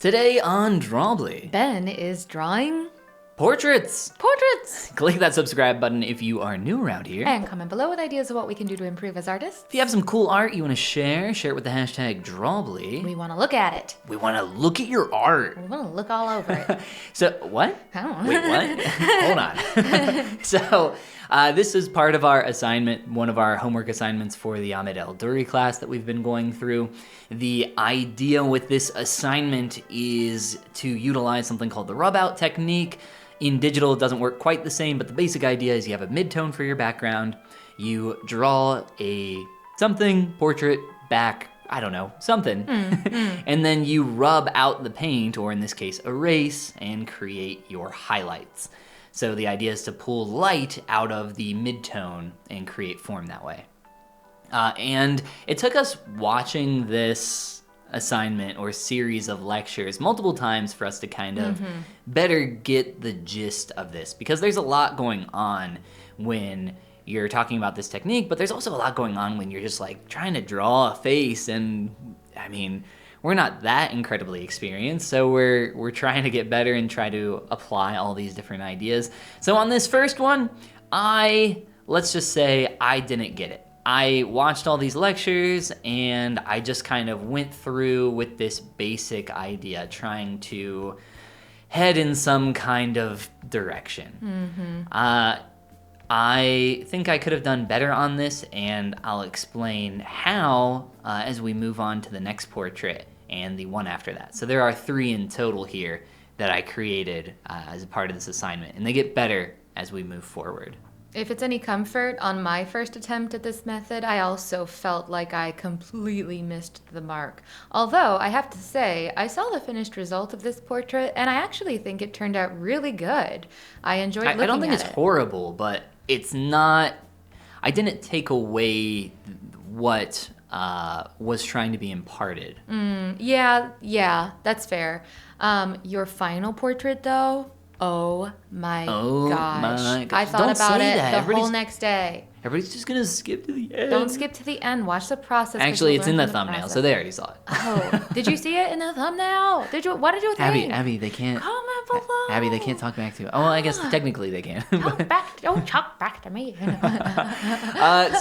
Today on Drawbli, Ben is drawing portraits. portraits. Click that subscribe button if you are new around here. And comment below with ideas of what we can do to improve as artists. If you have some cool art you want to share it with the hashtag Drawbli. We want to look at it. We want to look at your art. We want to look all over it. So, what? I don't know. Wait, what? Hold on. So, this is part of our assignment, one of our homework assignments for the Ahmed El-Duri class that we've been going through. The idea with this assignment is to utilize something called the rub-out technique. In digital, it doesn't work quite the same, but the basic idea is you have a mid-tone for your background, you draw a something, portrait, back, I don't know, something, and then you rub out the paint, or in this case, erase, and create your highlights. So the idea is to pull light out of the mid-tone and create form that way. And it took us watching this assignment or series of lectures multiple times for us to kind of better get the gist of this, because there's a lot going on when you're talking about this technique, but there's also a lot going on when you're just like trying to draw a face, and I mean, we're not that incredibly experienced, so we're trying to get better and try to apply all these different ideas. So on this first one, let's just say I didn't get it. I watched all these lectures and I just kind of went through with this basic idea, trying to head in some kind of direction. I think I could have done better on this, and I'll explain how as we move on to the next portrait and the one after that. So there are 3 in total here that I created as a part of this assignment, and they get better as we move forward. If it's any comfort, on my first attempt at this method, I also felt like I completely missed the mark. Although, I have to say, I saw the finished result of this portrait, and I actually think it turned out really good. I enjoyed looking at it. I don't think it's horrible, but it's not... I didn't take away what was trying to be imparted. Yeah, that's fair. Your final portrait, though... Oh my gosh. I thought about it the whole next day. Everybody's just gonna skip to the end. Don't skip to the end. Watch the process. Actually, it's in the thumbnail, so they already saw it. Oh, did you see it in the thumbnail? What did you think? Abby, they can't. Comment below. Abby, they can't talk back to you. Oh, well, I guess technically they can. Don't talk back to me.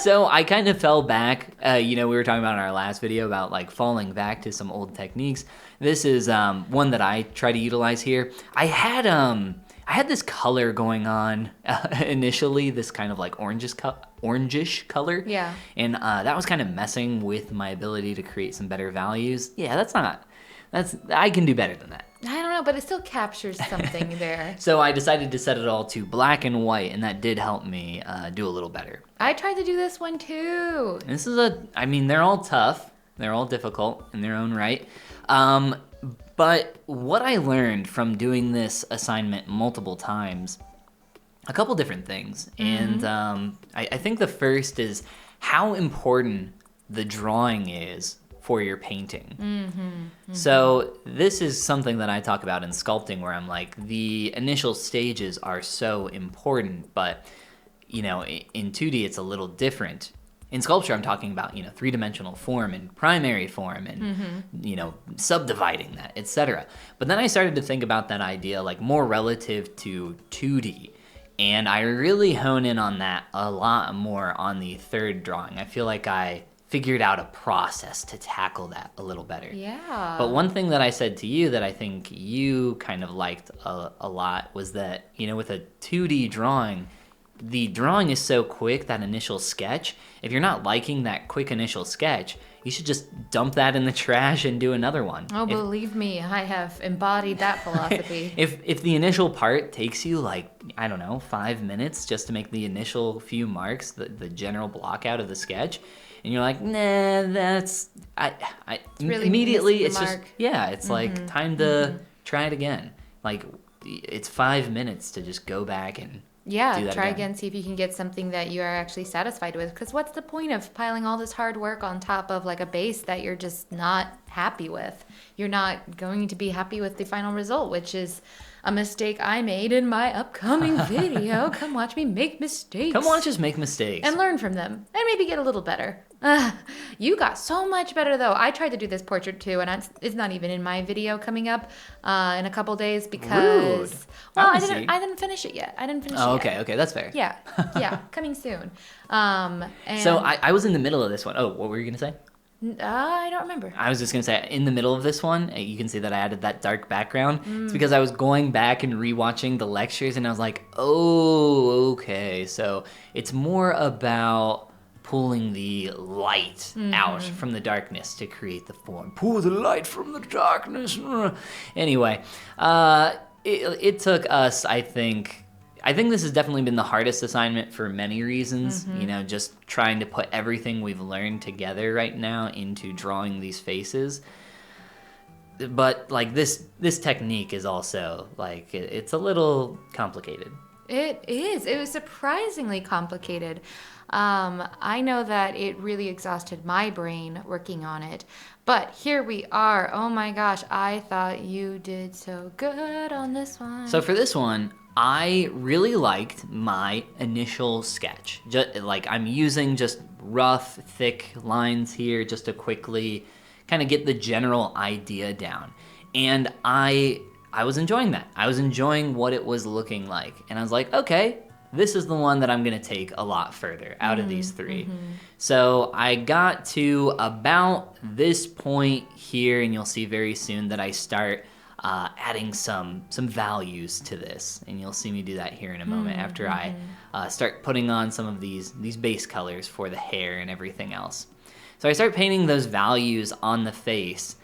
So I kind of fell back. We were talking about in our last video about like falling back to some old techniques. This is one that I try to utilize here. I had this color going on initially, this kind of like orangish color. Yeah. And that was kind of messing with my ability to create some better values. Yeah, I can do better than that. I don't know, but it still captures something there. So I decided to set it all to black and white, and that did help me do a little better. I tried to do this one too. This is they're all tough. They're all difficult in their own right. But what I learned from doing this assignment multiple times, a couple different things. And I think the first is how important the drawing is for your painting. So this is something that I talk about in sculpting, where I'm like, the initial stages are so important, but in 2D it's a little different. In sculpture, I'm talking about, 3-dimensional form and primary form and, subdividing that, etc. But then I started to think about that idea like more relative to 2D. And I really hone in on that a lot more on the third drawing. I feel like I figured out a process to tackle that a little better. Yeah. But one thing that I said to you that I think you kind of liked a lot was that, with a 2D drawing, the drawing is so quick, that initial sketch, if you're not liking that quick initial sketch, you should just dump that in the trash and do another one. Oh, believe me, I have embodied that philosophy. If the initial part takes you 5 minutes just to make the initial few marks, the general block out of the sketch, and you're like, nah, that's... really immediately, it's just... it's like, time to try it again. Like, it's 5 minutes to just go back and... Yeah, try again, see if you can get something that you are actually satisfied with. Because what's the point of piling all this hard work on top of like a base that you're just not happy with. You're not going to be happy with the final result, which is a mistake I made in my upcoming video. Come watch me make mistakes. Come watch us make mistakes. And learn from them. And maybe get a little better. You got so much better, though. I tried to do this portrait, too, and it's not even in my video coming up in a couple days because... Rude. Well, I didn't finish it yet. Oh, okay, that's fair. Yeah, coming soon. So I was in the middle of this one. Oh, what were you going to say? I don't remember. I was just going to say, in the middle of this one, you can see that I added that dark background. It's because I was going back and rewatching the lectures, and I was like, oh, okay. So it's more about pulling the light out from the darkness to create the form. Pull the light from the darkness. Anyway, it took us, I think this has definitely been the hardest assignment for many reasons. You know, just trying to put everything we've learned together right now into drawing these faces. But like this technique is also like it's a little complicated. It is. It was surprisingly complicated. I know that it really exhausted my brain working on it. But here we are. Oh my gosh, I thought you did so good on this one. So for this one, I really liked my initial sketch. Like I'm using just rough, thick lines here just to quickly kind of get the general idea down. And I was enjoying that. I was enjoying what it was looking like. And I was like, okay, this is the one that I'm going to take a lot further out of these three. So I got to about this point here, and you'll see very soon that I start adding some values to this. And you'll see me do that here in a moment after I start putting on some of these base colors for the hair and everything else. So I start painting those values on the face.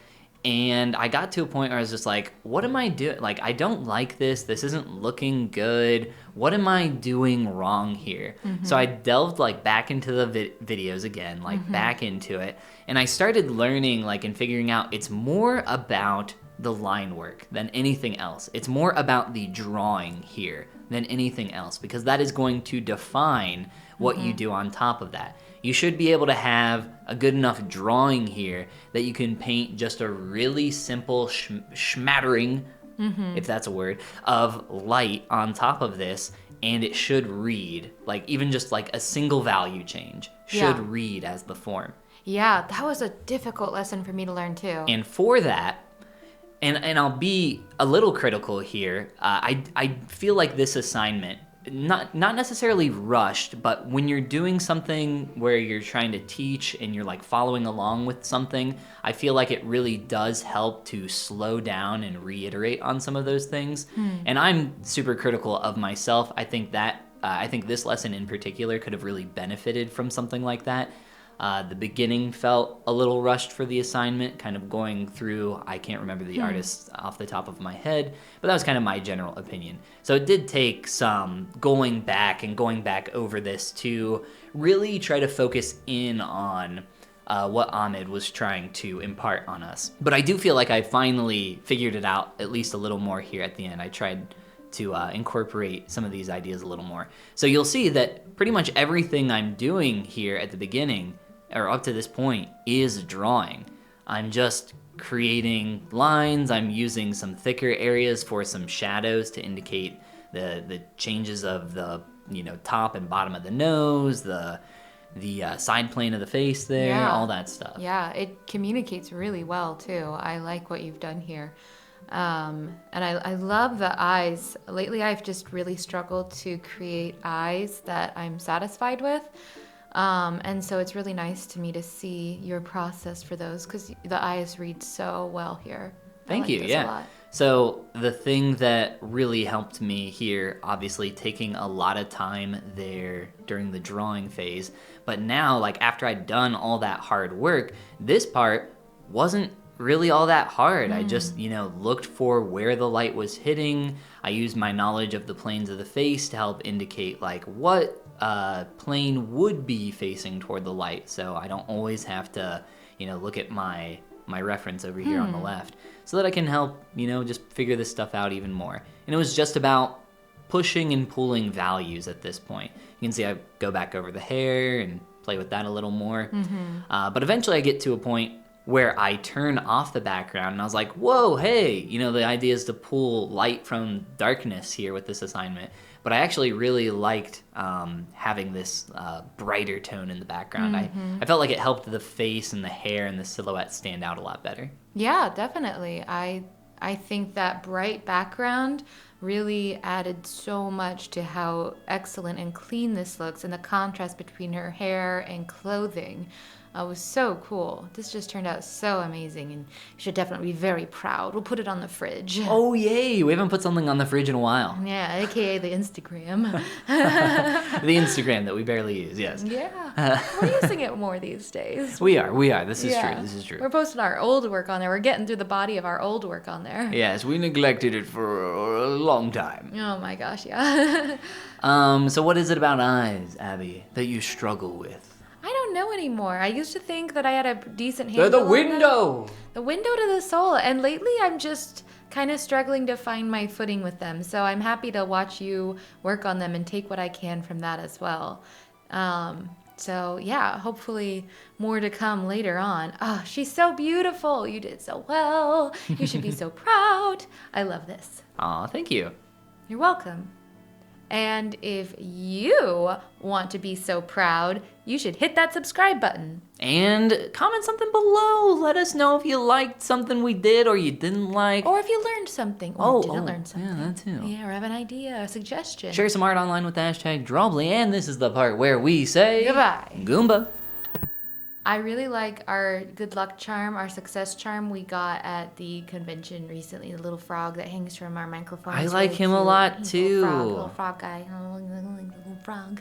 And I got to a point where I was just like, what am I doing? Like, I don't like this. This isn't looking good. What am I doing wrong here? So I delved like back into the videos again, like back into it. And I started learning like and figuring out it's more about the line work than anything else. It's more about the drawing here than anything else, because that is going to define what you do on top of that. You should be able to have a good enough drawing here that you can paint just a really simple schmattering, if that's a word, of light on top of this, and it should read, like even just like a single value change should read as the form. Yeah, that was a difficult lesson for me to learn too. And for that, and I'll be a little critical here, I feel like this assignment, not necessarily rushed, but when you're doing something where you're trying to teach and you're like following along with something, I feel like it really does help to slow down and reiterate on some of those things. And I'm super critical of myself. I think this lesson in particular could have really benefited from something like that. The beginning felt a little rushed for the assignment, kind of going through, I can't remember the artists off the top of my head, but that was kind of my general opinion. So it did take some going back over this to really try to focus in on what Ahmed was trying to impart on us. But I do feel like I finally figured it out at least a little more here at the end. I tried to incorporate some of these ideas a little more. So you'll see that pretty much everything I'm doing here at the beginning, or up to this point, is drawing. I'm just creating lines. I'm using some thicker areas for some shadows to indicate the changes of the top and bottom of the nose, the side plane of the face there, all that stuff. Yeah, it communicates really well too. I like what you've done here. And I love the eyes. Lately, I've just really struggled to create eyes that I'm satisfied with. And so it's really nice to me to see your process for those, because the eyes read so well here. Thank you. Yeah. A lot. So the thing that really helped me here, obviously taking a lot of time there during the drawing phase, but now, like after I'd done all that hard work, this part wasn't really all that hard. I just, looked for where the light was hitting. I used my knowledge of the planes of the face to help indicate like what plane would be facing toward the light. So I don't always have to, look at my reference over here on the left, so that I can help, just figure this stuff out even more. And it was just about pushing and pulling values at this point. You can see I go back over the hair and play with that a little more. But eventually I get to a point where I turn off the background and I was like, whoa, hey, the idea is to pull light from darkness here with this assignment. But I actually really liked having this brighter tone in the background. I felt like it helped the face and the hair and the silhouette stand out a lot better. Yeah, definitely. I think that bright background really added so much to how excellent and clean this looks, and the contrast between her hair and clothing was so cool. This just turned out so amazing, and you should definitely be very proud. We'll put it on the fridge. Oh, yay! We haven't put something on the fridge in a while. Yeah, aka the Instagram. The Instagram that we barely use, yes. Yeah. We're using it more these days. We are. This is true. We're posting our old work on there. We're getting through the body of our old work on there. Yes, we neglected it for a long time. Oh my gosh, yeah. So what is it about eyes, Abby, that you struggle with? I don't know anymore. I used to think that I had a decent They're handle the on window! them. The window to the soul. And lately I'm just kind of struggling to find my footing with them. So I'm happy to watch you work on them and take what I can from that as well. So yeah, hopefully more to come later on. Oh, she's so beautiful. You did so well. You should be so proud. I love this. Aw, thank you. You're welcome. And if you want to be so proud, you should hit that subscribe button. And comment something below. Let us know if you liked something we did or you didn't like. Or if you learned something or didn't learn something. Yeah, that too. Yeah, or have an idea, a suggestion. Share some art online with the hashtag Drawbli. And this is the part where we say... Goodbye. Goomba. I really like our good luck charm, our success charm we got at the convention recently. The little frog that hangs from our microphone. I It's like really him a cute. lot He's too. A little frog guy. Little frog.